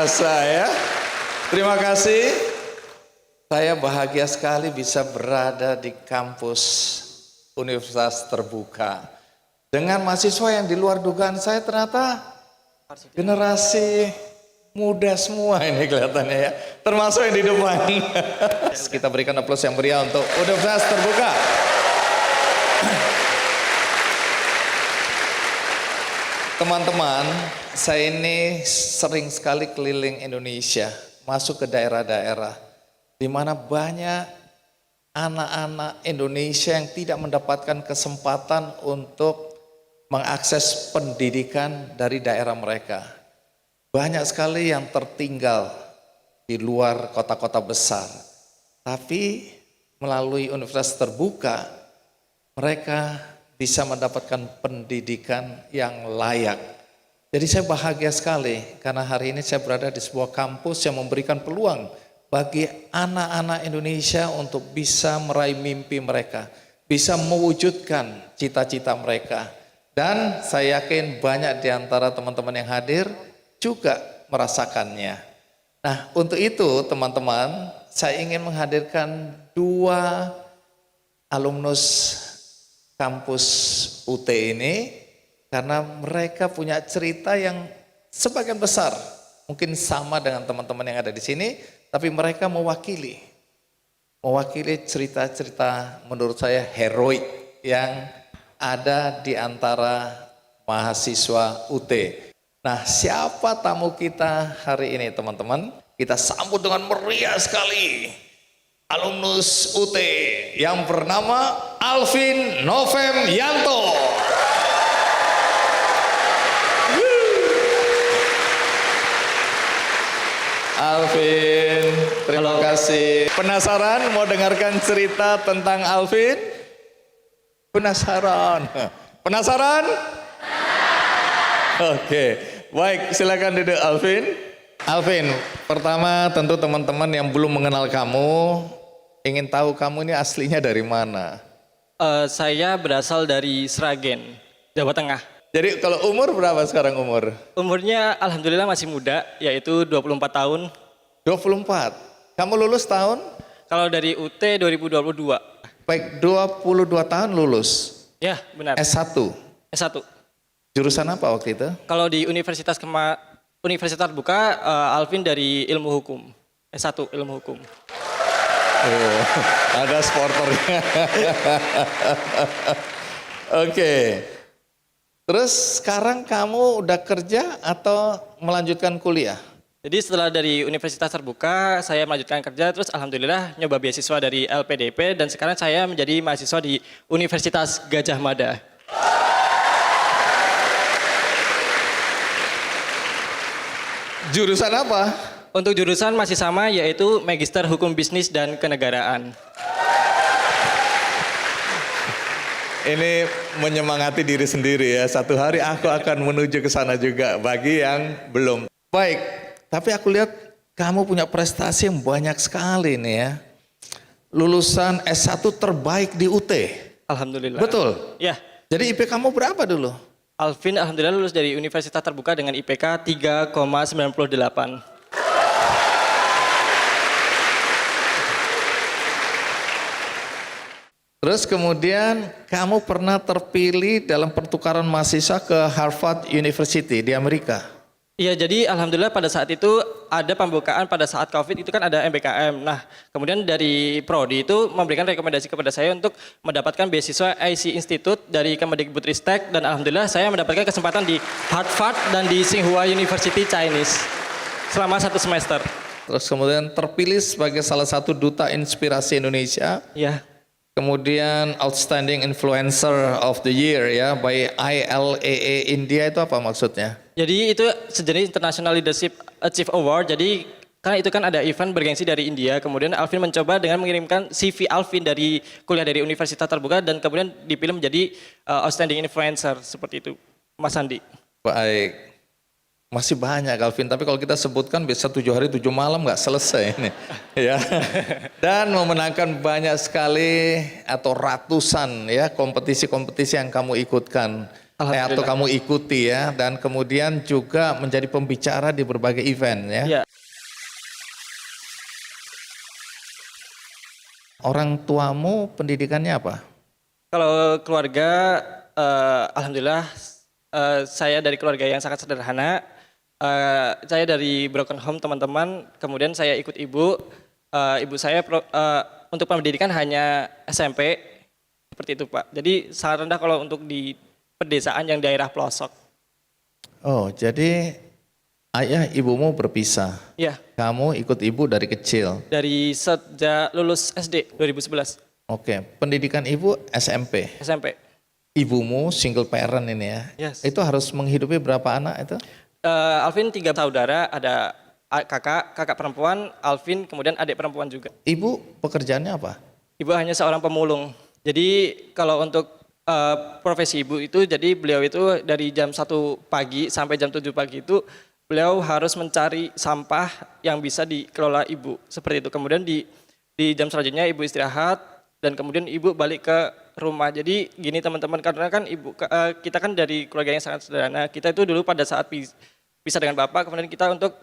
biasa ya. Terima kasih. Saya bahagia sekali bisa berada di kampus Universitas Terbuka. Dengan mahasiswa yang di luar dugaan saya, ternyata generasi muda semua ini kelihatannya ya. Termasuk yang di depan. Kita berikan aplaus yang meriah untuk Universitas Terbuka. Teman-teman, saya ini sering sekali keliling Indonesia, masuk ke daerah-daerah di mana banyak anak-anak Indonesia yang tidak mendapatkan kesempatan untuk mengakses pendidikan dari daerah mereka. Banyak sekali yang tertinggal di luar kota-kota besar. Tapi melalui Universitas Terbuka, mereka bisa mendapatkan pendidikan yang layak. Jadi saya bahagia sekali karena hari ini saya berada di sebuah kampus yang memberikan peluang bagi anak-anak Indonesia untuk bisa meraih mimpi mereka, bisa mewujudkan cita-cita mereka. Dan saya yakin banyak di antara teman-teman yang hadir juga merasakannya. Nah, untuk itu teman-teman, saya ingin menghadirkan dua alumnus kampus UT ini karena mereka punya cerita yang sebagian besar mungkin sama dengan teman-teman yang ada di sini, tapi mereka mewakili cerita-cerita menurut saya heroik yang ada di antara mahasiswa UT. Nah, siapa tamu kita hari ini teman-teman? Kita sambut dengan meriah sekali alumnus UT yang bernama Alvin Novem Yanto. Alvin, terima kasih. Penasaran mau dengarkan cerita tentang Alvin? Penasaran? Penasaran? Oke, baik, silakan duduk Alvin. Alvin, pertama tentu teman-teman yang belum mengenal kamu ingin tahu kamu ini aslinya dari mana? Saya berasal dari Sragen, Jawa Tengah. Jadi kalau umur berapa sekarang umur? Umurnya alhamdulillah masih muda, yaitu 24 tahun. 24. Kamu lulus tahun? Kalau dari UT 2022. Baik, 22 tahun lulus. Ya, benar. S1. S1. Jurusan apa waktu itu? Kalau di Universitas Terbuka, Alvin dari Ilmu Hukum. S1 Ilmu Hukum. Oh, ada sporternya. Oke. Terus sekarang kamu udah kerja atau melanjutkan kuliah? Jadi setelah dari Universitas Terbuka, saya melanjutkan kerja, terus alhamdulillah nyoba beasiswa dari LPDP, dan sekarang saya menjadi mahasiswa di Universitas Gadjah Mada. Jurusan apa? Untuk jurusan masih sama, yaitu Magister Hukum Bisnis dan Kenegaraan. Ini menyemangati diri sendiri ya. Satu hari aku akan menuju ke sana juga bagi yang belum. Baik, tapi aku lihat kamu punya prestasi yang banyak sekali nih ya. Lulusan S1 terbaik di UT. Alhamdulillah. Betul? Ya. Jadi IP kamu berapa dulu? Alvin alhamdulillah lulus dari Universitas Terbuka dengan IPK 3,98. Terus kemudian kamu pernah terpilih dalam pertukaran mahasiswa ke Harvard University di Amerika. Iya, jadi alhamdulillah pada saat itu ada pembukaan pada saat COVID itu kan ada MBKM. Nah, kemudian dari Prodi itu memberikan rekomendasi kepada saya untuk mendapatkan beasiswa IC Institute dari Kemendikbudristek, dan alhamdulillah saya mendapatkan kesempatan di Harvard dan di Tsinghua University Chinese selama 1 semester. Terus kemudian terpilih sebagai salah satu duta inspirasi Indonesia. Iya. Kemudian Outstanding Influencer of the Year ya by ILAA India, itu apa maksudnya? Jadi itu sejenis International Leadership Achieve Award. Jadi karena itu kan ada event bergengsi dari India, kemudian Alvin mencoba dengan mengirimkan CV Alvin dari kuliah dari Universitas Terbuka dan kemudian dipilih menjadi Outstanding Influencer seperti itu, Mas Andi. Baik. Masih banyak Alvin, tapi kalau kita sebutkan bisa 7 hari 7 malam nggak selesai ini. Ya. Dan memenangkan banyak sekali atau ratusan ya kompetisi-kompetisi yang kamu ikutkan. atau kamu ikuti ya, dan kemudian juga menjadi pembicara di berbagai event ya. Ya. Orang tuamu pendidikannya apa? Kalau keluarga, alhamdulillah saya dari keluarga yang sangat sederhana. Saya dari broken home teman-teman, kemudian saya ikut ibu. Ibu saya untuk pendidikan hanya SMP, seperti itu Pak. Jadi sangat rendah kalau untuk di pedesaan yang daerah pelosok. Oh, jadi ayah ibumu berpisah. Iya. Kamu ikut ibu dari kecil. Dari sejak lulus SD 2011. Oke, pendidikan ibu SMP. SMP. Ibumu single parent ini ya. Yes. Itu harus menghidupi berapa anak itu? Alvin 3 saudara, ada kakak perempuan, Alvin, kemudian adik perempuan juga. Ibu pekerjaannya apa? Ibu hanya seorang pemulung. Jadi kalau untuk profesi ibu itu, jadi beliau itu dari jam 1 pagi sampai jam 7 pagi itu beliau harus mencari sampah yang bisa dikelola ibu. Seperti itu. Kemudian di jam selanjutnya ibu istirahat dan kemudian ibu balik ke rumah. Jadi gini teman-teman, karena kan kita kan dari keluarga yang sangat sederhana. Kita itu dulu pada saat bisa dengan bapak, kemudian kita untuk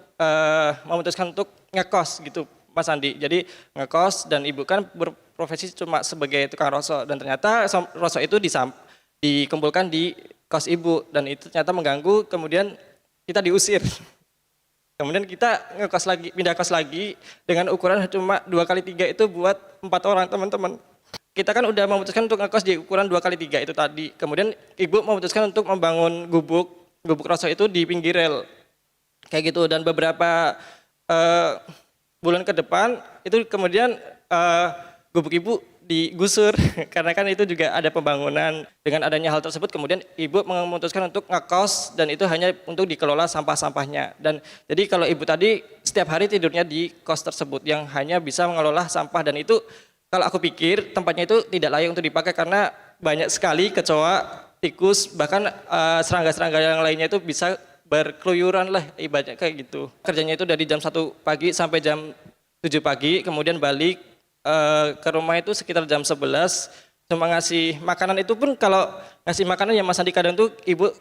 memutuskan untuk ngekos gitu Mas Andi. Jadi ngekos dan ibu kan berprofesi cuma sebagai tukang rosok, dan ternyata rosok itu dikumpulkan di kos ibu dan itu ternyata mengganggu, kemudian kita diusir. Kemudian kita ngekos lagi, pindah kos lagi dengan ukuran cuma 2x3 itu buat 4 orang teman-teman. Kita kan udah memutuskan untuk ngekos di ukuran 2x3 itu tadi. Kemudian ibu memutuskan untuk membangun gubuk rosok itu di pinggir rel. Kayak gitu, dan beberapa bulan ke depan itu kemudian gubuk ibu digusur karena kan itu juga ada pembangunan. Dengan adanya hal tersebut kemudian ibu memutuskan untuk ngekos dan itu hanya untuk dikelola sampah-sampahnya. Dan jadi kalau ibu tadi setiap hari tidurnya di kos tersebut yang hanya bisa mengelola sampah, dan itu kalau aku pikir tempatnya itu tidak layak untuk dipakai karena banyak sekali kecoa, tikus, bahkan serangga-serangga yang lainnya itu bisa berkeluyuran lah ibaratnya kayak gitu. Kerjanya itu dari jam 1 pagi sampai jam 7 pagi, kemudian balik ke rumah itu sekitar jam 11, cuma ngasih makanan. Itu pun kalau ngasih makanan ya Mas Andi, kadang tuh ibu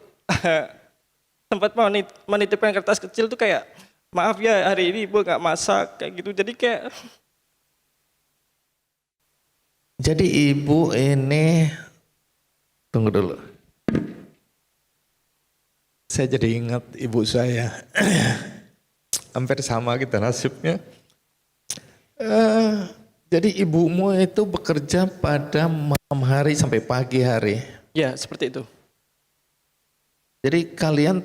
sempat menitipkan kertas kecil tuh kayak, maaf ya hari ini ibu nggak masak kayak gitu. Jadi ibu ini, tunggu dulu. Saya jadi ingat ibu saya. Hampir sama kita nasibnya. Jadi ibumu itu bekerja pada malam hari sampai pagi hari. Ya, seperti itu. Jadi kalian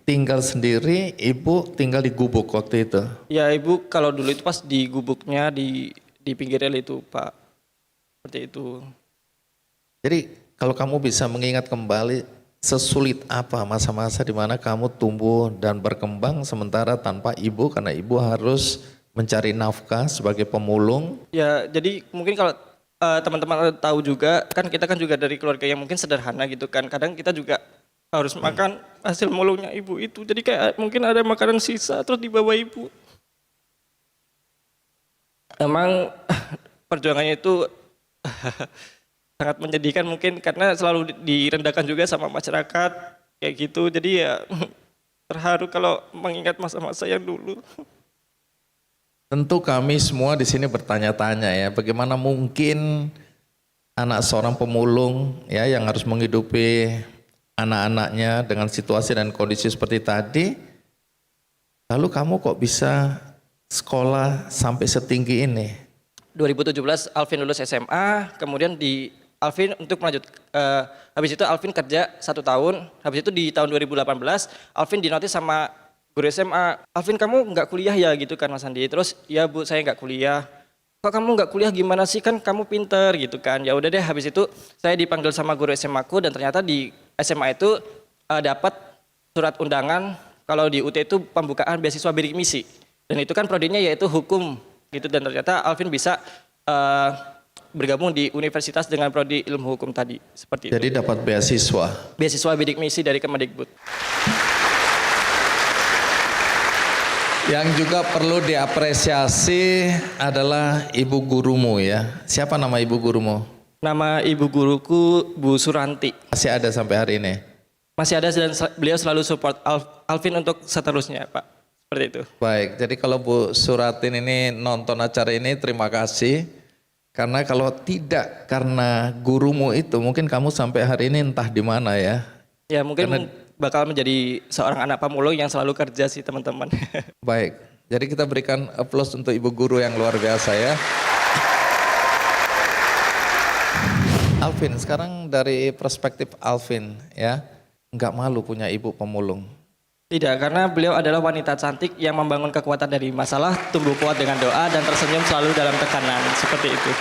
tinggal sendiri, ibu tinggal di gubuk waktu itu? Ya, ibu kalau dulu itu pas di gubuknya di pinggir rel itu, Pak. Seperti itu. Jadi kalau kamu bisa mengingat kembali, sesulit apa masa-masa di mana kamu tumbuh dan berkembang sementara tanpa ibu, karena ibu harus mencari nafkah sebagai pemulung? Ya, jadi mungkin kalau teman-teman tahu juga, kan kita kan juga dari keluarga yang mungkin sederhana gitu kan. Kadang kita juga harus makan hasil mulungnya ibu itu. Jadi kayak mungkin ada makanan sisa terus dibawa ibu. Emang perjuangannya itu sangat menyedihkan mungkin karena selalu direndahkan juga sama masyarakat kayak gitu. Jadi ya terharu kalau mengingat masa-masa yang dulu. Tentu kami semua di sini bertanya-tanya ya, bagaimana mungkin anak seorang pemulung ya yang harus menghidupi anak-anaknya dengan situasi dan kondisi seperti tadi, lalu kamu kok bisa sekolah sampai setinggi ini? 2017 Alvin lulus SMA, kemudian Alvin untuk melanjut, habis itu Alvin kerja 1 tahun, habis itu di tahun 2018 Alvin dinotis sama guru SMA, Alvin kamu nggak kuliah ya gitu kan Mas Andi. Terus ya Bu saya nggak kuliah. Kok kamu nggak kuliah gimana sih, kan kamu pinter gitu kan. Ya udah deh, habis itu saya dipanggil sama guru SMA aku dan ternyata di SMA itu dapat surat undangan kalau di UT itu pembukaan beasiswa bidik misi. Dan itu kan prodinya yaitu hukum gitu, dan ternyata Alvin bisa bergabung di universitas dengan prodi ilmu hukum tadi seperti itu. Jadi dapat beasiswa. Beasiswa bidik misi dari Kemendikbud. Yang juga perlu diapresiasi adalah ibu gurumu ya. Siapa nama ibu gurumu? Nama ibu guruku Bu Suranti. Masih ada sampai hari ini? Masih ada dan beliau selalu support Alvin untuk seterusnya, Pak. Seperti itu. Baik, jadi kalau Bu Suratin ini nonton acara ini, terima kasih. Karena kalau tidak karena gurumu itu, mungkin kamu sampai hari ini entah di mana ya. Ya mungkin bakal menjadi seorang anak pemulung yang selalu kerja sih teman-teman. Baik, jadi kita berikan aplaus untuk Ibu Guru yang luar biasa ya. Alvin, sekarang dari perspektif Alvin ya, nggak malu punya ibu pemulung? Tidak, karena beliau adalah wanita cantik yang membangun kekuatan dari masalah, tumbuh kuat dengan doa, dan tersenyum selalu dalam tekanan. Seperti itu.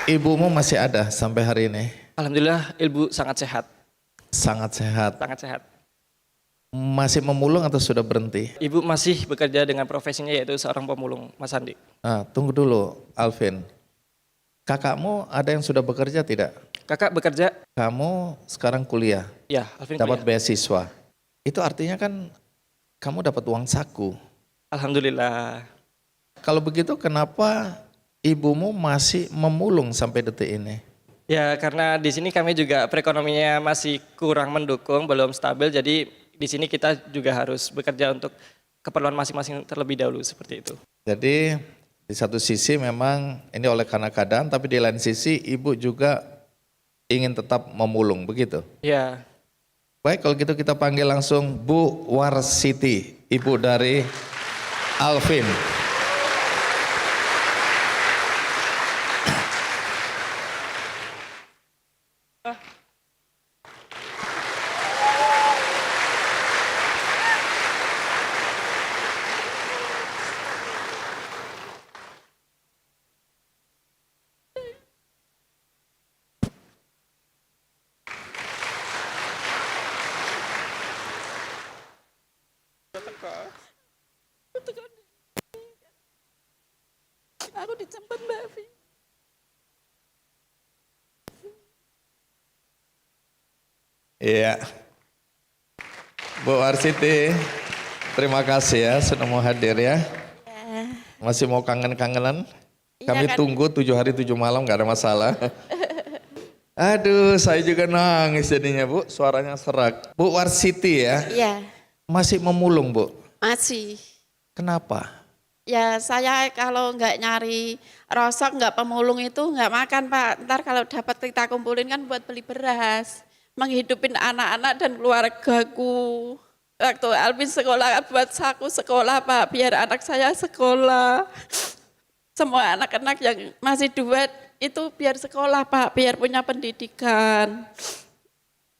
Ibumu masih ada sampai hari ini? Alhamdulillah, ibu sangat sehat. Sangat sehat. Sangat sehat. Masih memulung atau sudah berhenti? Ibu masih bekerja dengan profesinya yaitu seorang pemulung, Mas Andi. Nah, tunggu dulu, Alvin. Kakakmu ada yang sudah bekerja tidak? Kakak bekerja? Kamu sekarang kuliah, Ya, Alvin dapat kuliah. beasiswa. Itu artinya kan kamu dapat uang saku. Alhamdulillah. Kalau begitu kenapa ibumu masih memulung sampai detik ini? Ya, karena di sini kami juga perekonomiannya masih kurang mendukung, belum stabil. Jadi di sini kita juga harus bekerja untuk keperluan masing-masing terlebih dahulu seperti itu. Jadi di satu sisi memang ini oleh karena keadaan, tapi di lain sisi ibu juga ingin tetap memulung, begitu? Ya, Baik, kalau gitu kita panggil langsung Bu Warsiti, ibu dari Alvin. Aku dicempet Mbak Vi. Iya. Bu Warsiti, terima kasih ya sudah mau hadir ya. Masih mau kangen-kangenan? Iya Kami kan? tunggu 7 hari 7 malam gak ada masalah. Aduh, saya juga nangis jadinya Bu, suaranya serak. Bu Warsiti ya, Iya, masih memulung Bu. masih. Kenapa? Ya saya kalau nggak nyari rosok, nggak pemulung itu nggak makan Pak. Ntar kalau dapat kita kumpulin kan buat beli beras. Menghidupin anak-anak dan keluargaku. Waktu Alvin sekolah buat saku sekolah Pak, biar anak saya sekolah. Semua anak-anak yang masih duet itu biar sekolah Pak, biar punya pendidikan.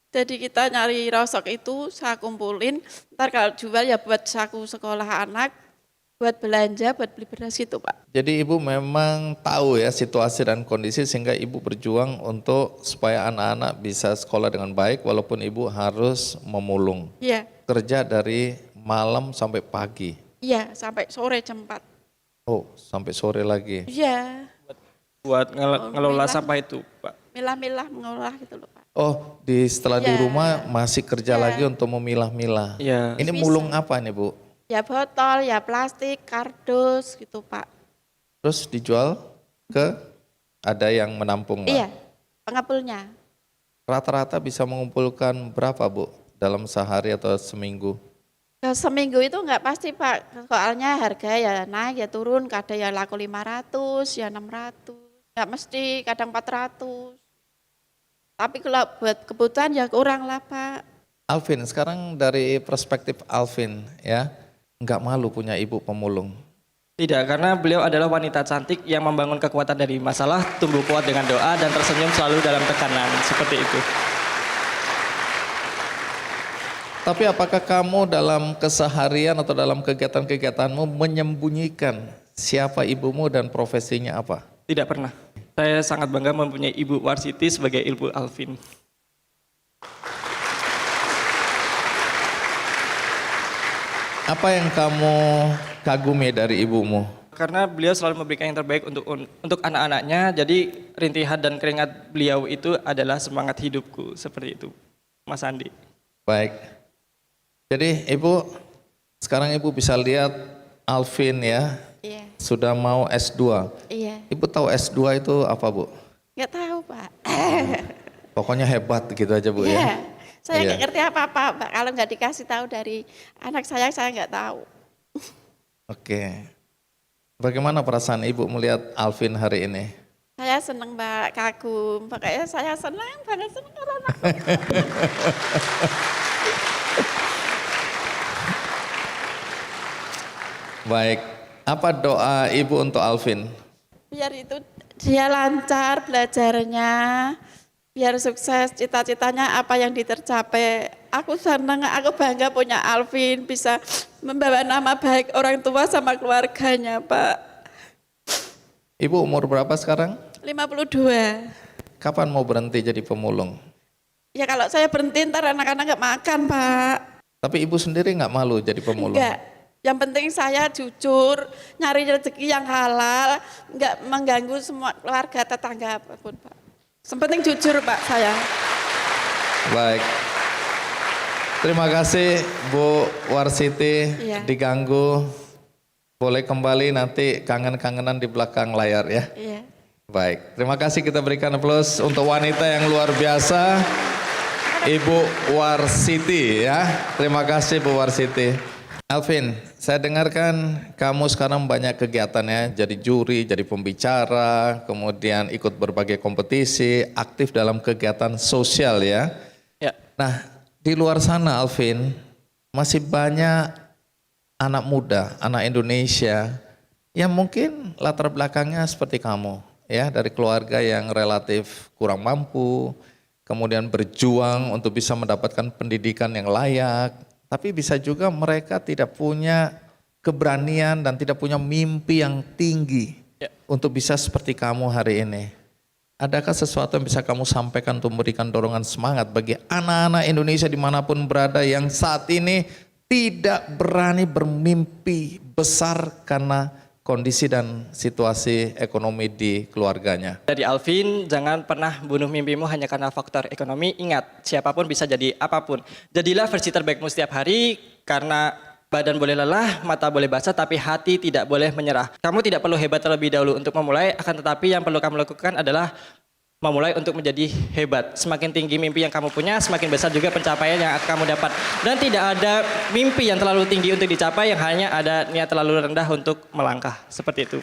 Jadi kita nyari rosok itu saya kumpulin, ntar kalau jual ya buat saku sekolah anak, buat belanja, buat beli beras gitu Pak. Jadi ibu memang tahu ya situasi dan kondisi sehingga ibu berjuang untuk supaya anak-anak bisa sekolah dengan baik walaupun ibu harus memulung. Iya, Kerja dari malam sampai pagi. iya sampai sore jam 4. Oh, sampai sore lagi. Iya, buat ngelola sampah itu, Pak. milah-milah mengolah gitu loh Pak. Oh, setelah di Ya. rumah masih kerja Ya. lagi untuk memilah-milah. Iya. Ini Bisa. mulung apa nih Bu? Ya botol, ya plastik, kardus gitu Pak. Terus dijual ke ada yang menampung lah. Iya, pengepulnya. Rata-rata bisa mengumpulkan berapa Bu dalam sehari atau seminggu? Ya, seminggu itu enggak pasti Pak, soalnya harga ya naik ya turun, kadang ya laku 500, ya 600. Enggak mesti, kadang 400. Tapi kalau buat kebutuhan ya kurang lah Pak. Alvin, sekarang dari perspektif Alvin ya, nggak malu punya ibu pemulung? Tidak, karena beliau adalah wanita cantik yang membangun kekuatan dari masalah, tumbuh kuat dengan doa, dan tersenyum selalu dalam tekanan. Seperti itu. Tapi apakah kamu dalam keseharian atau dalam kegiatan-kegiatanmu menyembunyikan siapa ibumu dan profesinya apa? Tidak pernah. Saya sangat bangga mempunyai Ibu Warsiti sebagai Ibu Alvin. Apa yang kamu kagumi dari ibumu? Karena beliau selalu memberikan yang terbaik untuk anak-anaknya, jadi rintihan dan keringat beliau itu adalah semangat hidupku. Seperti itu, Mas Andi. Baik. Jadi Ibu, sekarang Ibu bisa lihat Alvin ya, Iya, sudah mau S2. iya. Ibu tahu S2 itu apa Bu? Nggak tahu, Pak. Pokoknya hebat gitu aja Bu Iya. ya. Saya Iya. nggak ngerti apa-apa, Pak. Kalau nggak dikasih tahu dari anak saya nggak tahu. Oke. Bagaimana perasaan Ibu melihat Alvin hari ini? Saya seneng, Mbak, kagum. Pokoknya saya senang banget senang kalau anak. Baik. Apa doa Ibu untuk Alvin? Biar itu dia lancar belajarnya, biar sukses cita-citanya apa yang ditercapai. Aku senang, aku bangga punya Alvin, bisa membawa nama baik orang tua sama keluarganya, Pak. Ibu umur berapa sekarang? 52. Kapan mau berhenti jadi pemulung? Ya kalau saya berhenti ntar anak-anak nggak makan, Pak. Tapi Ibu sendiri nggak malu jadi pemulung? Enggak. Yang penting saya jujur, nyari rezeki yang halal, nggak mengganggu semua keluarga tetangga apapun, Pak. Yang penting jujur, Pak, saya. Baik. Terima kasih Bu Warsiti, Iya. diganggu. Boleh kembali nanti kangen-kangenan di belakang layar ya. Iya. Baik, terima kasih, kita berikan aplaus untuk wanita yang luar biasa, Ibu Warsiti ya. Terima kasih Bu Warsiti. Alvin, saya dengarkan kamu sekarang banyak kegiatan ya, jadi juri, jadi pembicara, kemudian ikut berbagai kompetisi, aktif dalam kegiatan sosial ya. Ya. Nah, di luar sana Alvin, masih banyak anak muda, anak Indonesia yang mungkin latar belakangnya seperti kamu ya, dari keluarga yang relatif kurang mampu, kemudian berjuang untuk bisa mendapatkan pendidikan yang layak, tapi bisa juga mereka tidak punya keberanian dan tidak punya mimpi yang tinggi Ya. untuk bisa seperti kamu hari ini. Adakah sesuatu yang bisa kamu sampaikan untuk memberikan dorongan semangat bagi anak-anak Indonesia dimanapun berada yang saat ini tidak berani bermimpi besar karena kondisi dan situasi ekonomi di keluarganya? Dari Alvin, jangan pernah bunuh mimpimu hanya karena faktor ekonomi. Ingat, siapapun bisa jadi apapun. Jadilah versi terbaikmu setiap hari, karena badan boleh lelah, mata boleh basah, tapi hati tidak boleh menyerah. Kamu tidak perlu hebat terlebih dahulu untuk memulai, akan tetapi yang perlu kamu lakukan adalah memulai untuk menjadi hebat. Semakin tinggi mimpi yang kamu punya, semakin besar juga pencapaian yang akan kamu dapat. Dan tidak ada mimpi yang terlalu tinggi untuk dicapai, yang hanya ada niat terlalu rendah untuk melangkah. Seperti itu.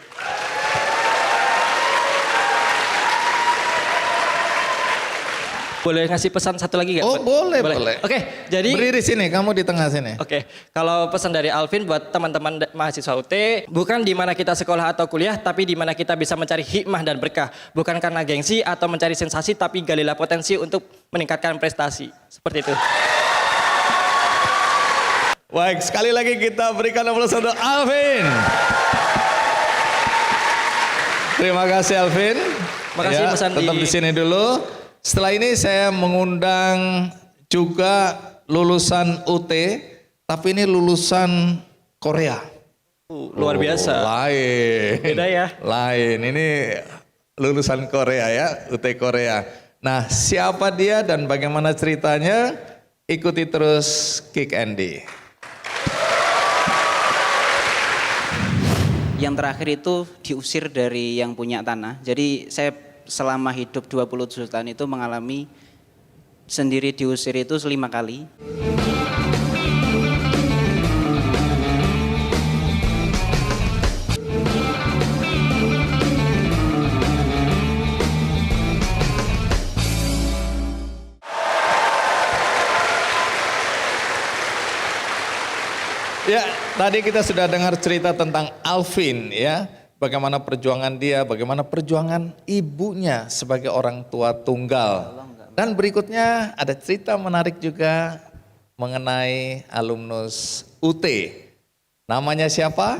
Boleh ngasih pesan satu lagi nggak? Oh, boleh. Oke, jadi Berdiri sini, kamu di tengah sini. Oke, kalau pesan dari Alvin buat teman-teman mahasiswa UT, bukan di mana kita sekolah atau kuliah, tapi di mana kita bisa mencari hikmah dan berkah. Bukan karena gengsi atau mencari sensasi, tapi galilah potensi untuk meningkatkan prestasi. Seperti itu. Baik, sekali lagi kita berikan aplaus untuk Alvin. Terima kasih Alvin. Makasih, Mas Andi. Tetap di sini dulu. Setelah ini saya mengundang juga lulusan UT, tapi ini lulusan Korea. Luar biasa. Lain. Beda ya. Lain. Ini lulusan Korea ya, UT Korea. Nah, siapa dia dan bagaimana ceritanya? Ikuti terus Kick Andy. Yang terakhir itu diusir dari yang punya tanah. Jadi saya selama hidup 27 tahun itu mengalami sendiri diusir itu 5 kali. Ya, tadi kita sudah dengar cerita tentang Alvin ya. Bagaimana perjuangan dia, bagaimana perjuangan ibunya sebagai orang tua tunggal. Dan berikutnya ada cerita menarik juga mengenai alumnus UT. Namanya siapa?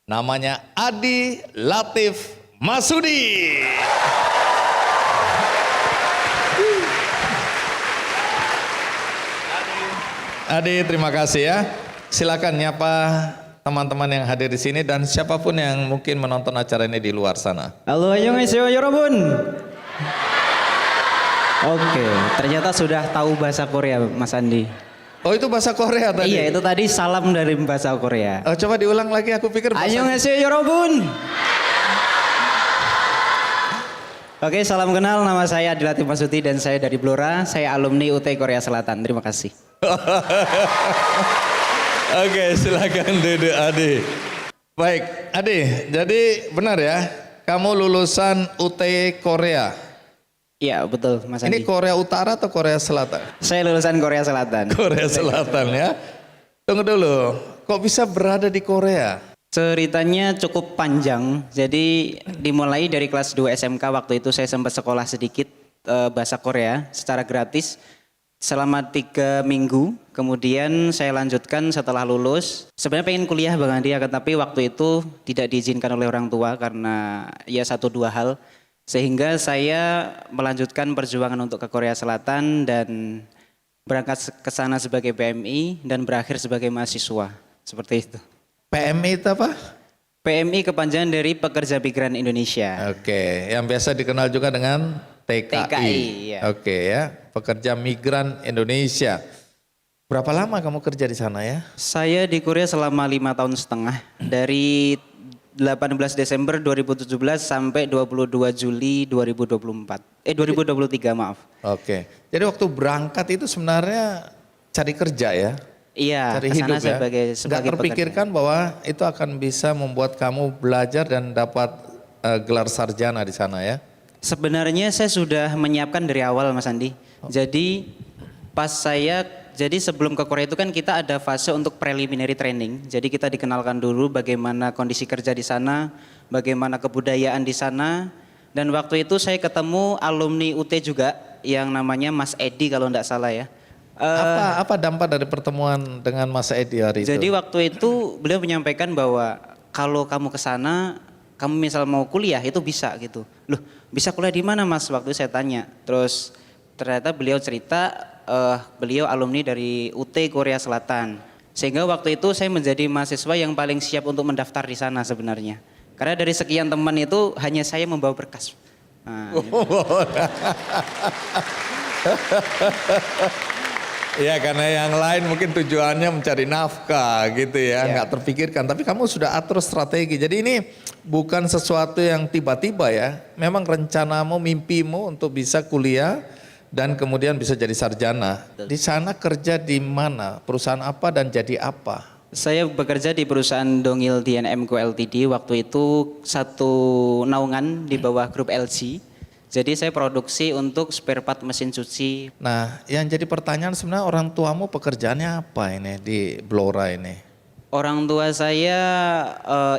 Namanya Adi Latif Masudi. Adi, terima kasih ya. Silakan nyapa teman-teman yang hadir di sini dan siapapun yang mungkin menonton acara ini di luar sana. Halo, annyeonghaseyo yorobun. Oke, ternyata sudah tahu bahasa Korea Mas Andi. Oh itu bahasa Korea tadi? Iya, itu tadi salam dari bahasa Korea. Oh, coba diulang lagi, aku pikir bahasa... Annyeonghaseyo yorobun. Oke, salam kenal. Nama saya Adilati Masuti dan saya dari Blora. Saya alumni UT Korea Selatan. Terima kasih. Oke, silakan Dede Ade. Baik, Ade, jadi benar ya, kamu lulusan UT Korea. Iya, betul Mas Ini Andi. Korea Utara atau Korea Selatan? Saya lulusan Korea Selatan. Korea Selatan ya. Tunggu dulu, kok bisa berada di Korea? Ceritanya cukup panjang. Jadi dimulai dari kelas 2 SMK, waktu itu saya sempat sekolah sedikit bahasa Korea secara gratis selama 3 minggu. Kemudian saya lanjutkan setelah lulus. Sebenarnya pengen kuliah Bang Andi, tapi waktu itu tidak diizinkan oleh orang tua karena ya 1-2 hal. Sehingga saya melanjutkan perjuangan untuk ke Korea Selatan dan berangkat ke sana sebagai PMI dan berakhir sebagai mahasiswa. Seperti itu. PMI itu apa? PMI kepanjangan dari Pekerja Migran Indonesia. Oke, yang biasa dikenal juga dengan TKI. TKI, ya. Oke ya, Pekerja Migran Indonesia. Berapa lama kamu kerja di sana ya? Saya di Korea selama 5 tahun setengah. Dari 18 Desember 2017 sampai 22 Juli 2023 maaf. Oke, jadi waktu berangkat itu sebenarnya cari kerja ya? Iya, Cari kesana hidup ya? sebagai Nggak terpikirkan bahwa itu akan bisa membuat kamu belajar dan dapat gelar sarjana di sana ya? Sebenarnya saya sudah menyiapkan dari awal Mas Andi. Jadi jadi sebelum ke Korea itu kan kita ada fase untuk preliminary training. Jadi kita dikenalkan dulu bagaimana kondisi kerja di sana, bagaimana kebudayaan di sana. Dan waktu itu saya ketemu alumni UT juga yang namanya Mas Edi kalau enggak salah ya. Apa dampak dari pertemuan dengan Mas Edi hari itu? Jadi waktu itu beliau menyampaikan bahwa kalau kamu ke sana, kamu misal mau kuliah itu bisa gitu. Loh, bisa kuliah di mana Mas? Waktu itu saya tanya. Terus ternyata beliau cerita beliau alumni dari UT Korea Selatan. Sehingga waktu itu saya menjadi mahasiswa yang paling siap untuk mendaftar di sana sebenarnya. Karena dari sekian teman itu hanya saya membawa berkas. Nah, Ya karena yang lain mungkin tujuannya mencari nafkah gitu ya, nggak terpikirkan. Tapi kamu sudah atur strategi. Jadi ini bukan sesuatu yang tiba-tiba ya. Memang rencanamu, mimpimu untuk bisa kuliah dan kemudian bisa jadi sarjana. Di sana kerja di mana? Perusahaan apa dan jadi apa? Saya bekerja di perusahaan Dongil DNM Co Ltd. Waktu itu satu naungan di bawah grup LG. Jadi saya produksi untuk spare part mesin cuci. Nah yang jadi pertanyaan sebenarnya orang tuamu pekerjaannya apa ini di Blora ini? Orang tua saya,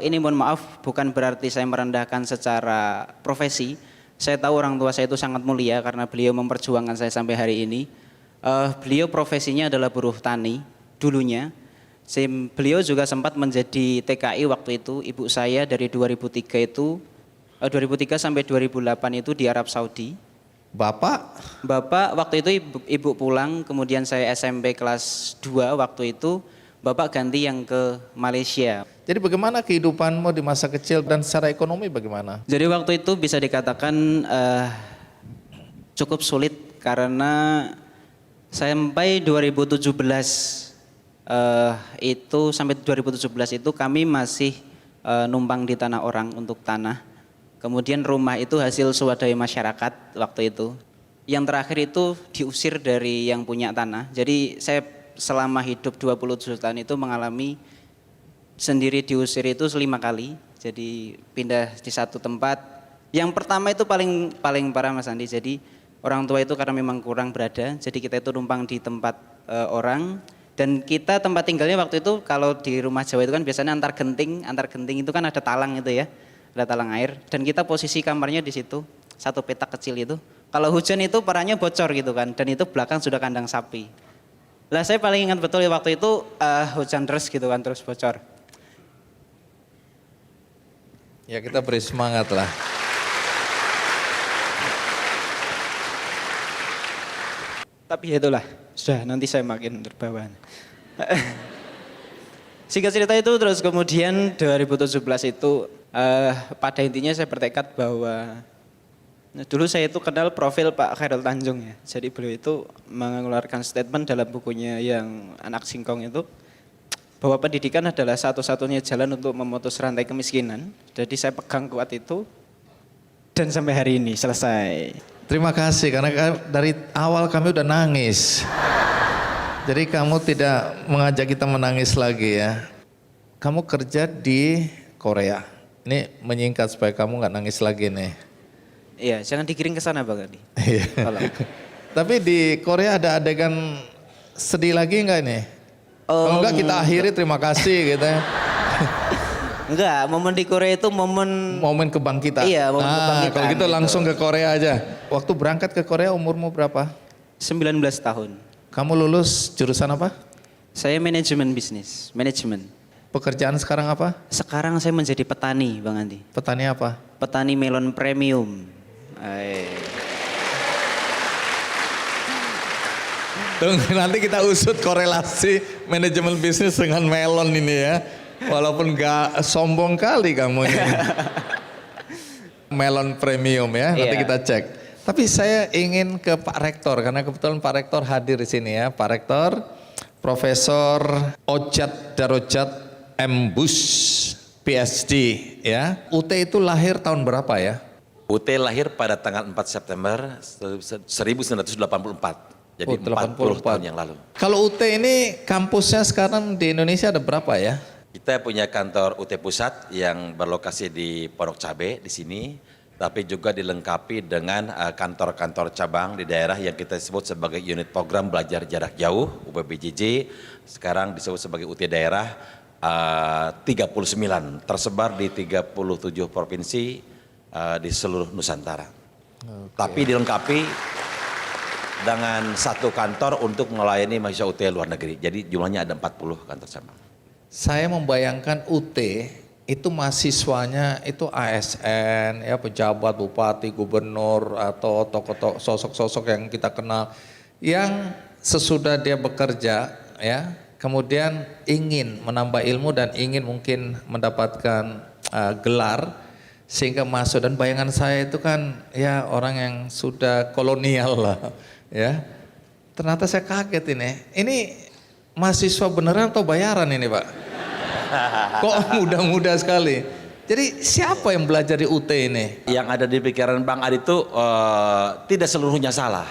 ini mohon maaf bukan berarti saya merendahkan secara profesi. Saya tahu orang tua saya itu sangat mulia karena beliau memperjuangkan saya sampai hari ini. Beliau profesinya adalah buruh tani dulunya. Beliau juga sempat menjadi TKI waktu itu. Ibu saya dari 2003 sampai 2008 itu di Arab Saudi. Bapak? Bapak waktu itu ibu pulang, kemudian saya SMP kelas 2 waktu itu, Bapak ganti yang ke Malaysia. Jadi bagaimana kehidupanmu di masa kecil dan secara ekonomi bagaimana? Jadi waktu itu bisa dikatakan cukup sulit karena sampai 2017 itu kami masih numpang di tanah orang untuk tanah. Kemudian rumah itu hasil swadaya masyarakat waktu itu. Yang terakhir itu diusir dari yang punya tanah. Jadi saya selama hidup 27 tahun itu mengalami sendiri diusir itu 5 kali. Jadi pindah di satu tempat. Yang pertama itu paling parah Mas Andi. Jadi orang tua itu karena memang kurang berada. Jadi kita itu numpang di tempat orang. Dan kita tempat tinggalnya waktu itu kalau di rumah Jawa itu kan biasanya antar genting itu kan ada talang itu ya. Ada talang air dan kita posisi kamarnya di situ, satu petak kecil itu. Kalau hujan itu parahnya bocor gitu kan, dan itu belakang sudah kandang sapi. Lah saya paling ingat betul ya waktu itu hujan deras gitu kan, terus bocor. Ya kita beri semangat lah. Tapi ya itulah, sudah nanti saya makin terbawa. Singkat cerita itu terus kemudian 2017 itu pada intinya saya bertekad bahwa Nah, dulu saya itu kenal profil Pak Khairul Tanjung ya. Jadi beliau itu mengeluarkan statement dalam bukunya yang Anak Singkong itu bahwa pendidikan adalah satu-satunya jalan untuk memutus rantai kemiskinan. Jadi saya pegang kuat itu dan sampai hari ini selesai. Terima kasih karena dari awal kami udah nangis. Jadi kamu tidak mengajak kita menangis lagi ya. Kamu kerja di Korea. Ini menyingkat supaya kamu nggak nangis lagi nih. Iya, jangan digiring ke sana Bang Adi. Iya. Tolong. Tapi di Korea ada adegan sedih lagi nggak nih? Kalau enggak kita akhiri terima kasih gitu ya. Enggak, momen di Korea itu momen Momen kebangkitan. Iya, momen kebangkitan Kalau gitu gitu. langsung ke Korea aja. Waktu berangkat ke Korea umurmu berapa? 19 tahun. Kamu lulus jurusan apa? Saya manajemen bisnis, manajemen. Pekerjaan sekarang apa? Sekarang saya menjadi petani Bang Andi. Petani apa? Petani melon premium. Tunggu, nanti kita usut korelasi manajemen bisnis dengan melon ini ya. Walaupun gak sombong kali kamu ini. Melon premium ya, nanti Iya. kita cek. Tapi saya ingin ke Pak Rektor, karena kebetulan Pak Rektor hadir di sini ya. Pak Rektor, Profesor Ojat Darojat M. Bush, PhD ya. UT itu lahir tahun berapa ya? UT lahir pada tanggal 4 September 1984. Jadi Oh, 40 tahun yang lalu. Kalau UT ini kampusnya sekarang di Indonesia ada berapa ya? Kita punya kantor UT Pusat yang berlokasi di Pondok Cabe di sini. Tapi juga dilengkapi dengan kantor-kantor cabang di daerah yang kita sebut sebagai unit program belajar jarak jauh, UPBJJ. Sekarang disebut sebagai UT daerah 39, tersebar di 37 provinsi di seluruh Nusantara. Tapi dilengkapi dengan satu kantor untuk melayani mahasiswa UT luar negeri. Jadi jumlahnya ada 40 kantor cabang. Saya membayangkan UT itu mahasiswanya itu ASN, ya pejabat, bupati, gubernur atau tokoh-tokoh sosok-sosok yang kita kenal yang sesudah dia bekerja ya, kemudian ingin menambah ilmu dan ingin mungkin mendapatkan gelar sehingga masuk, dan bayangan saya itu kan ya orang yang sudah kolonial lah ya. Ternyata saya kaget ini. Ini mahasiswa beneran atau bayaran ini Pak? Kok muda-muda sekali. Jadi siapa yang belajar di UT ini? Yang ada di pikiran Bang Adi itu tidak seluruhnya salah.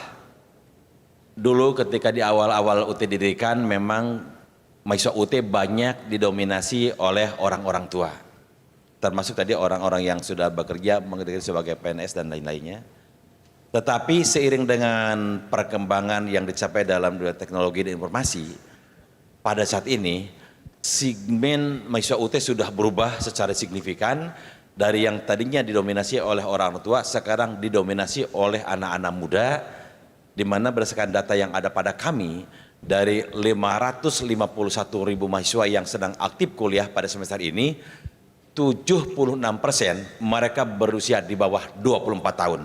Dulu ketika di awal-awal UT didirikan memang mahasiswa UT banyak didominasi oleh orang-orang tua. Termasuk tadi orang-orang yang sudah bekerja mengerti sebagai PNS dan lain-lainnya. Tetapi seiring dengan perkembangan yang dicapai dalam dunia teknologi dan informasi, pada saat ini segmen mahasiswa UT sudah berubah secara signifikan dari yang tadinya didominasi oleh orang tua, sekarang didominasi oleh anak-anak muda, di mana berdasarkan data yang ada pada kami, dari 551.000 mahasiswa yang sedang aktif kuliah pada semester ini, 76% mereka berusia di bawah 24 tahun.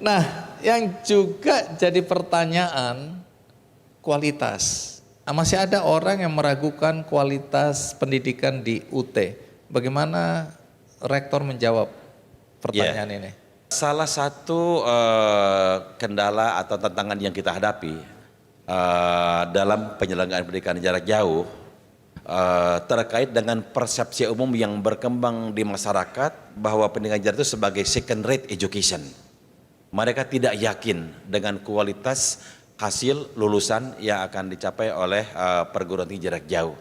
Nah, yang juga jadi pertanyaan kualitas. Masih ada orang yang meragukan kualitas pendidikan di UT. Bagaimana Rektor menjawab pertanyaan ini? Salah satu kendala atau tantangan yang kita hadapi dalam penyelenggaraan pendidikan jarak jauh terkait dengan persepsi umum yang berkembang di masyarakat bahwa pendidikan jarak itu sebagai second rate education. Mereka tidak yakin dengan kualitas hasil lulusan yang akan dicapai oleh perguruan tinggi jarak jauh.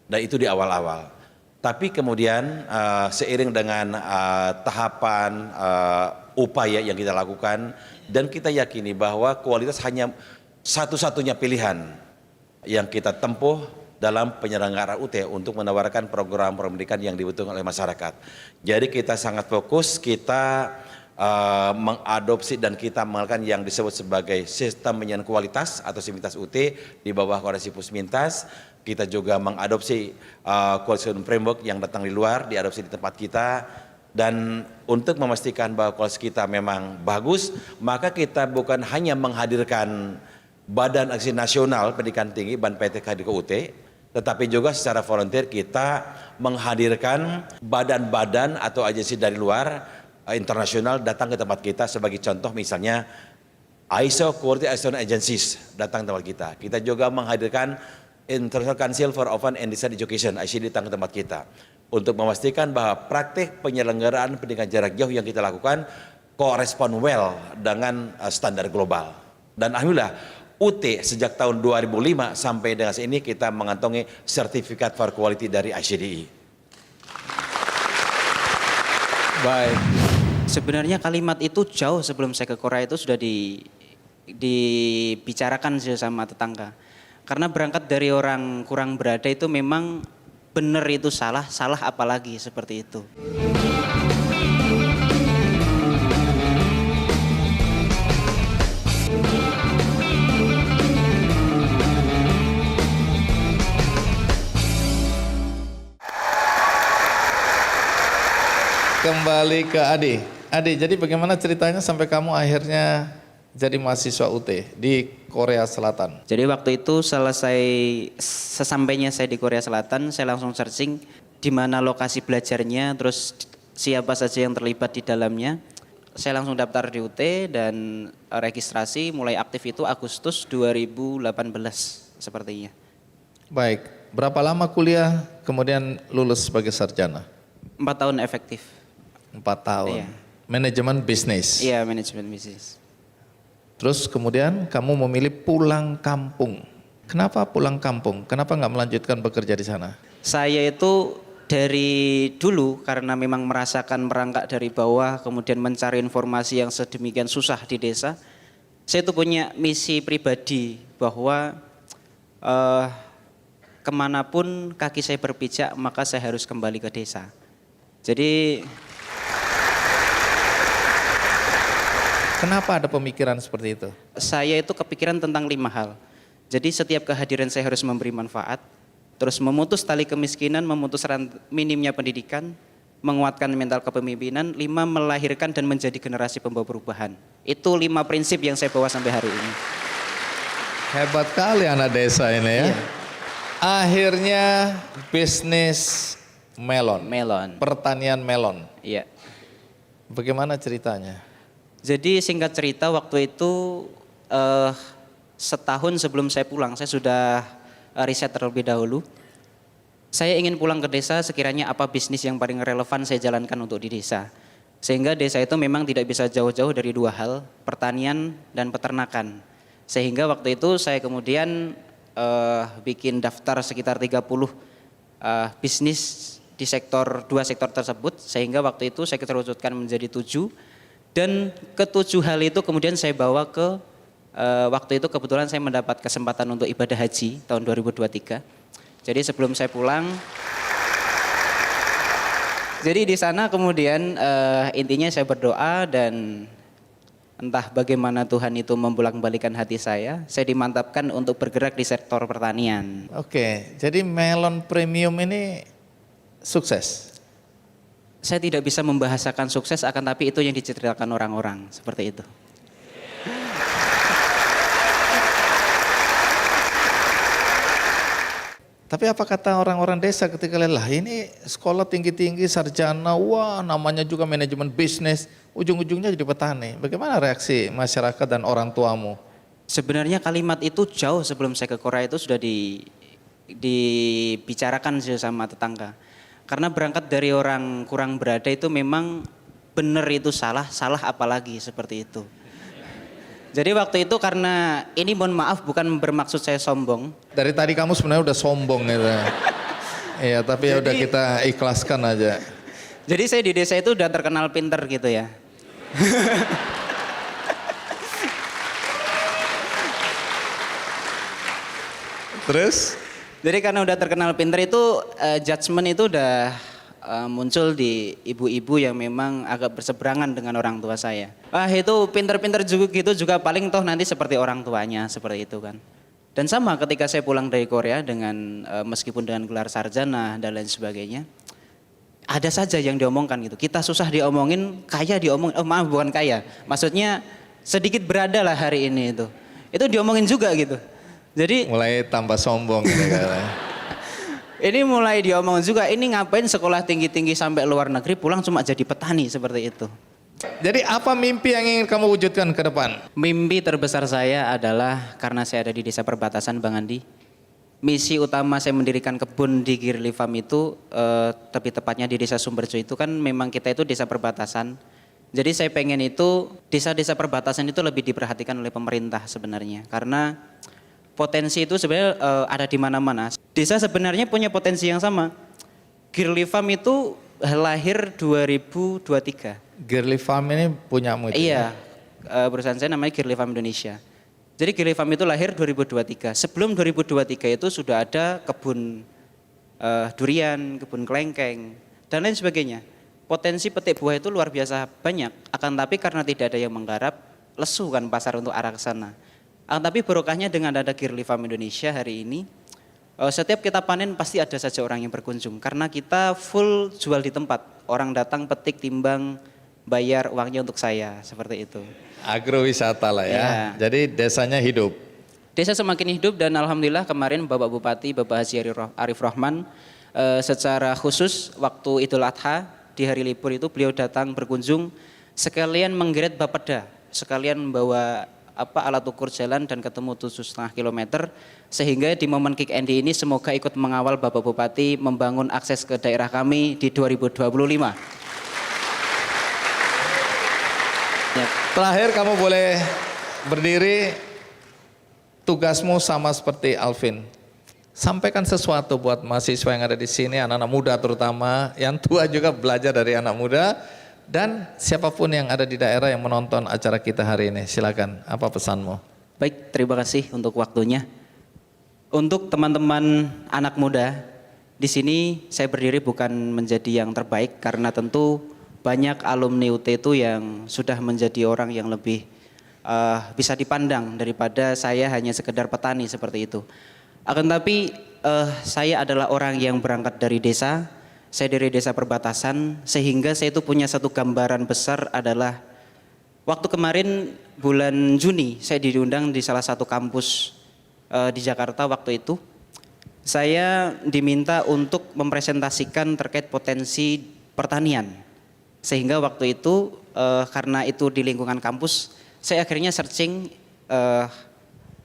Dan itu di awal-awal. Tapi kemudian seiring dengan tahapan upaya yang kita lakukan, dan kita yakini bahwa kualitas hanya satu-satunya pilihan yang kita tempuh dalam penyelenggaraan UT untuk menawarkan program pendidikan yang dibutuhkan oleh masyarakat. Jadi kita sangat fokus, kita mengadopsi dan kita melakukan yang disebut sebagai sistem penilaian kualitas atau Simintas UT di bawah koordinasi Pusmintas. Kita juga mengadopsi quality framework yang datang di luar, diadopsi di tempat kita. Dan untuk memastikan bahwa kualitas kita memang bagus, maka kita bukan hanya menghadirkan Badan Aksi Nasional Pendidikan Tinggi, BAN PTK di UT, Tetapi juga secara volunteer kita menghadirkan badan-badan atau agensi dari luar internasional datang ke tempat kita. Sebagai contoh misalnya ISO Quality Assurance Agencies datang ke tempat kita. Kita juga menghadirkan International Council for Open and Distance Education ICD datang ke tempat kita untuk memastikan bahwa praktik penyelenggaraan pendidikan jarak jauh yang kita lakukan correspond well dengan standar global. Dan alhamdulillah UT sejak tahun 2005 sampai dengan saat ini kita mengantongi sertifikat for quality dari ICDI. Baik. Sebenarnya kalimat itu jauh sebelum saya ke Korea itu sudah dibicarakan sama tetangga. Karena berangkat dari orang kurang berada itu memang benar itu salah, salah apalagi seperti itu. Kembali ke Ade. Ade, jadi bagaimana ceritanya sampai kamu akhirnya jadi mahasiswa UT di Korea Selatan? Jadi waktu itu sesampainya saya di Korea Selatan, saya langsung searching di mana lokasi belajarnya, terus siapa saja yang terlibat di dalamnya. Saya langsung daftar di UT dan registrasi mulai aktif itu Agustus 2018 sepertinya. Baik, berapa lama kuliah kemudian lulus sebagai sarjana? 4 tahun efektif. 4 tahun. Iya. Manajemen bisnis. Iya, manajemen bisnis. Terus kemudian kamu memilih pulang kampung. Kenapa pulang kampung? Kenapa nggak melanjutkan bekerja di sana? Saya itu dari dulu karena memang merasakan merangkak dari bawah, kemudian mencari informasi yang sedemikian susah di desa. Saya itu punya misi pribadi bahwa kemanapun kaki saya berpijak, maka saya harus kembali ke desa. Jadi kenapa ada pemikiran seperti itu? saya itu kepikiran tentang 5 hal. Jadi setiap kehadiran saya harus memberi manfaat, terus memutus tali kemiskinan, memutus minimnya pendidikan, menguatkan mental kepemimpinan, 5 melahirkan dan menjadi generasi pembawa perubahan. Itu 5 prinsip yang saya bawa sampai hari ini. Hebat kali anak desa ini ya. Iya. Akhirnya bisnis melon. Melon. Pertanian melon. Iya. Bagaimana ceritanya? Jadi singkat cerita waktu itu setahun sebelum saya pulang, saya sudah riset terlebih dahulu. Saya ingin pulang ke desa sekiranya apa bisnis yang paling relevan saya jalankan untuk di desa. Sehingga desa itu memang tidak bisa jauh-jauh dari 2 hal, pertanian dan peternakan. Sehingga waktu itu saya kemudian bikin daftar sekitar 30 bisnis di 2 sektor tersebut. Sehingga waktu itu saya terwujudkan menjadi 7. Dan ke-7 hal itu kemudian saya bawa ke waktu itu kebetulan saya mendapat kesempatan untuk ibadah haji tahun 2023. Jadi sebelum saya pulang, jadi di sana kemudian intinya saya berdoa dan entah bagaimana Tuhan itu membolak-balikan hati saya dimantapkan untuk bergerak di sektor pertanian. Oke, jadi melon premium ini sukses. Saya tidak bisa membahasakan sukses, akan tapi itu yang diceritakan orang-orang seperti itu. Tapi apa kata orang-orang desa ketika lihat lah ini sekolah tinggi-tinggi sarjana, wah namanya juga manajemen bisnis, ujung-ujungnya jadi petani. Bagaimana reaksi masyarakat dan orang tuamu? Sebenarnya kalimat itu jauh sebelum saya ke Korea itu sudah dibicarakan sama tetangga. Karena berangkat dari orang kurang berada itu memang benar itu salah, salah apalagi seperti itu. Jadi waktu itu karena ini mohon maaf bukan bermaksud saya sombong. Dari tadi kamu sebenarnya udah sombong gitu. Iya, tapi ya udah kita ikhlaskan aja. Jadi saya di desa itu udah terkenal pinter gitu ya. Terus? Jadi karena udah terkenal pinter itu judgement itu udah muncul di ibu-ibu yang memang agak berseberangan dengan orang tua saya. Ah itu pinter-pinter juga gitu juga paling toh nanti seperti orang tuanya seperti itu kan. Dan sama ketika saya pulang dari Korea dengan meskipun dengan gelar sarjana dan lain sebagainya, ada saja yang diomongkan gitu. Kita susah diomongin, kaya diomongin. Oh maaf bukan kaya, maksudnya sedikit berada lah hari ini itu. Itu diomongin juga gitu. Jadi mulai tambah sombong gitu kan. Ini mulai diomong juga, ini ngapain sekolah tinggi-tinggi sampai luar negeri pulang cuma jadi petani seperti itu. Jadi apa mimpi yang ingin kamu wujudkan ke depan? Mimpi terbesar saya adalah karena saya ada di desa perbatasan Bang Andi. Misi utama saya mendirikan kebun di Girly Farm itu lebih tepatnya di desa Sumberjo itu kan memang kita itu desa perbatasan. Jadi saya pengen itu desa-desa perbatasan itu lebih diperhatikan oleh pemerintah sebenarnya. Karena potensi itu sebenarnya ada di mana-mana. Desa sebenarnya punya potensi yang sama. Girly Farm itu lahir 2023. Girly Farm ini punyamu itu? Iya, perusahaan saya namanya Girly Farm Indonesia. Jadi Girly Farm itu lahir 2023. Sebelum 2023 itu sudah ada kebun durian, kebun kelengkeng, dan lain sebagainya. Potensi petik buah itu luar biasa banyak. Akan tapi karena tidak ada yang menggarap, lesu kan pasar untuk arah ke sana. Tapi barokahnya dengan ada Girly Farm Indonesia hari ini, setiap kita panen pasti ada saja orang yang berkunjung. Karena kita full jual di tempat. Orang datang petik, timbang, bayar uangnya untuk saya, seperti itu. Agrowisata lah ya. Ya. Jadi desanya hidup. Desa semakin hidup dan alhamdulillah kemarin Bapak Bupati, Bapak Haji Arif Rahman, secara khusus waktu Idul Adha di hari libur itu beliau datang berkunjung, sekalian menggeret Bapeda, sekalian membawa alat ukur jalan dan ketemu 7,5 kilometer, sehingga di momen Kick Andy ini semoga ikut mengawal Bapak Bupati membangun akses ke daerah kami di 2025. Ya. Terakhir kamu boleh berdiri, tugasmu sama seperti Alvin. Sampaikan sesuatu buat mahasiswa yang ada di sini, anak-anak muda terutama, yang tua juga belajar dari anak muda, dan siapapun yang ada di daerah yang menonton acara kita hari ini. Silakan, apa pesanmu? Baik, terima kasih untuk waktunya. Untuk teman-teman anak muda, di sini saya berdiri bukan menjadi yang terbaik karena tentu banyak alumni UT itu yang sudah menjadi orang yang lebih bisa dipandang daripada saya hanya sekedar petani seperti itu. Akan tapi saya adalah orang yang berangkat dari desa, saya dari desa perbatasan, sehingga saya itu punya satu gambaran besar adalah waktu kemarin bulan Juni saya diundang di salah satu kampus di Jakarta waktu itu. Saya diminta untuk mempresentasikan terkait potensi pertanian. Sehingga waktu itu karena itu di lingkungan kampus, saya akhirnya searching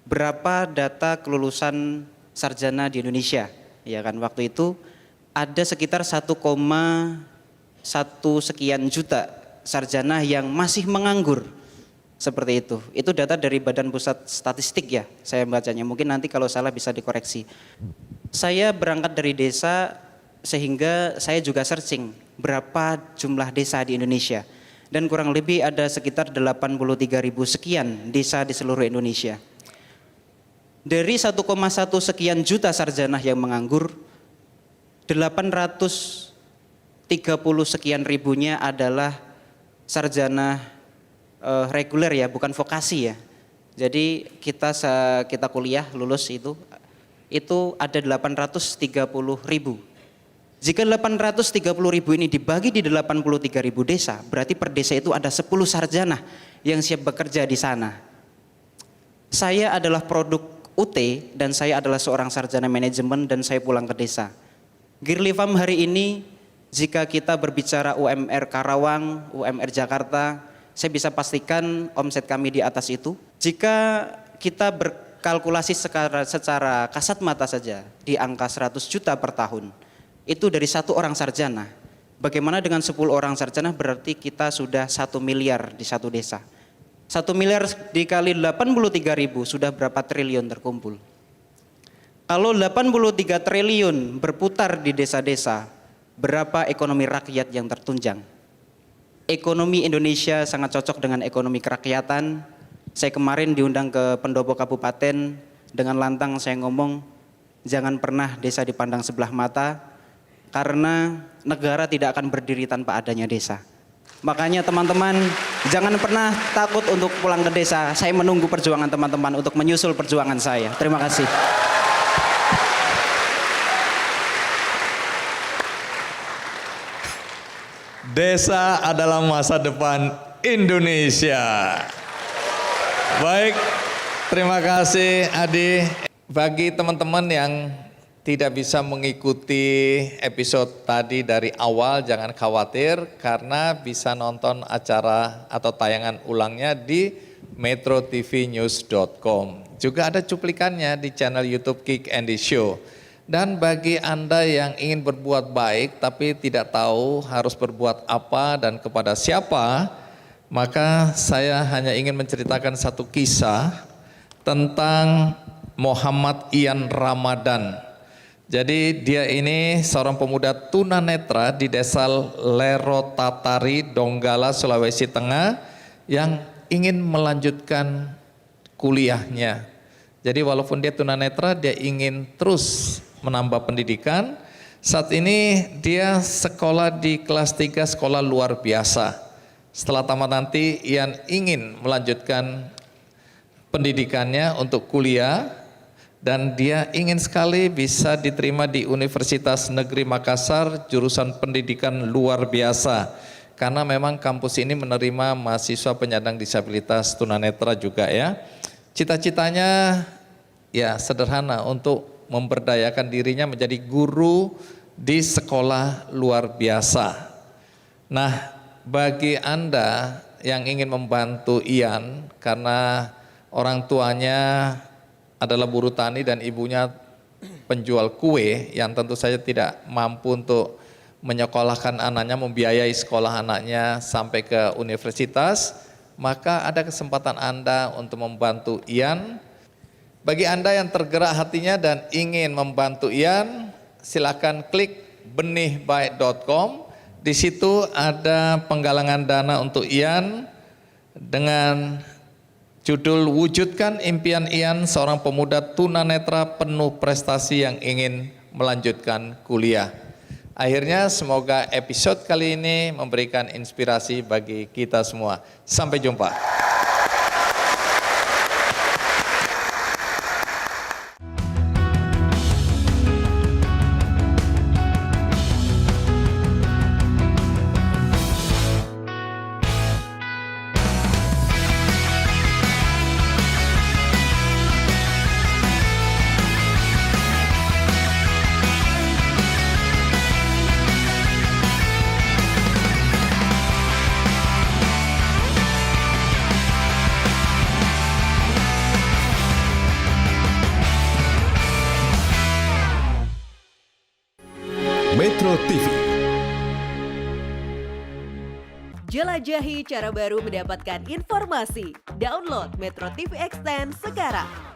berapa data kelulusan sarjana di Indonesia. Ya kan, waktu itu ada sekitar 1,1 sekian juta sarjana yang masih menganggur. Seperti itu. Itu data dari Badan Pusat Statistik ya, saya bacanya. Mungkin nanti kalau salah bisa dikoreksi. Saya berangkat dari desa sehingga saya juga searching berapa jumlah desa di Indonesia. Dan kurang lebih ada sekitar 83.000 sekian desa di seluruh Indonesia. Dari 1,1 sekian juta sarjana yang menganggur, 830 sekian ribunya adalah sarjana reguler ya, bukan vokasi ya. Jadi kita kuliah lulus itu ada 830.000. Jika 830.000 ini dibagi di 83.000 desa, berarti per desa itu ada 10 sarjana yang siap bekerja di sana. Saya adalah produk UT dan saya adalah seorang sarjana manajemen dan saya pulang ke desa. Girly Farm hari ini jika kita berbicara UMR Karawang, UMR Jakarta, saya bisa pastikan omset kami di atas itu. Jika kita berkalkulasi secara kasat mata saja di angka 100 juta per tahun, itu dari satu orang sarjana. Bagaimana dengan 10 orang sarjana, berarti kita sudah 1 miliar di satu desa. 1 miliar dikali 83.000 sudah berapa triliun terkumpul. Kalau 83 triliun berputar di desa-desa, berapa ekonomi rakyat yang tertunjang? Ekonomi Indonesia sangat cocok dengan ekonomi kerakyatan. Saya kemarin diundang ke pendopo kabupaten, dengan lantang saya ngomong, jangan pernah desa dipandang sebelah mata, karena negara tidak akan berdiri tanpa adanya desa. Makanya teman-teman jangan pernah takut untuk pulang ke desa. Saya menunggu perjuangan teman-teman untuk menyusul perjuangan saya. Terima kasih. Desa adalah masa depan Indonesia. Baik, terima kasih Adi. Bagi teman-teman yang tidak bisa mengikuti episode tadi dari awal, jangan khawatir karena bisa nonton acara atau tayangan ulangnya di metrotvnews.com. Juga ada cuplikannya di channel YouTube Kick Andy Show. Dan bagi Anda yang ingin berbuat baik tapi tidak tahu harus berbuat apa dan kepada siapa, maka saya hanya ingin menceritakan satu kisah tentang Muhammad Ian Ramadan. Jadi dia ini seorang pemuda tunanetra di desa Lerotatari, Donggala, Sulawesi Tengah yang ingin melanjutkan kuliahnya. Jadi walaupun dia tunanetra, dia ingin terus menambah pendidikan. Saat ini dia sekolah di kelas 3 sekolah luar biasa. Setelah tamat nanti Ian ingin melanjutkan pendidikannya untuk kuliah. Dan dia ingin sekali bisa diterima di Universitas Negeri Makassar jurusan pendidikan luar biasa. Karena memang kampus ini menerima mahasiswa penyandang disabilitas tunanetra juga ya. Cita-citanya ya sederhana, untuk memberdayakan dirinya menjadi guru di sekolah luar biasa. Nah, bagi Anda yang ingin membantu Ian karena orang tuanya adalah buruh tani dan ibunya penjual kue yang tentu saja tidak mampu untuk menyekolahkan anaknya, membiayai sekolah anaknya sampai ke universitas, maka ada kesempatan Anda untuk membantu Ian. Bagi Anda yang tergerak hatinya dan ingin membantu Ian, silakan klik benihbaik.com. Di situ ada penggalangan dana untuk Ian dengan judul Wujudkan Impian Ian, seorang pemuda tunanetra penuh prestasi yang ingin melanjutkan kuliah. Akhirnya semoga episode kali ini memberikan inspirasi bagi kita semua. Sampai jumpa. Metro TV. Jelajahi cara baru mendapatkan informasi. Download Metro TV Extend sekarang.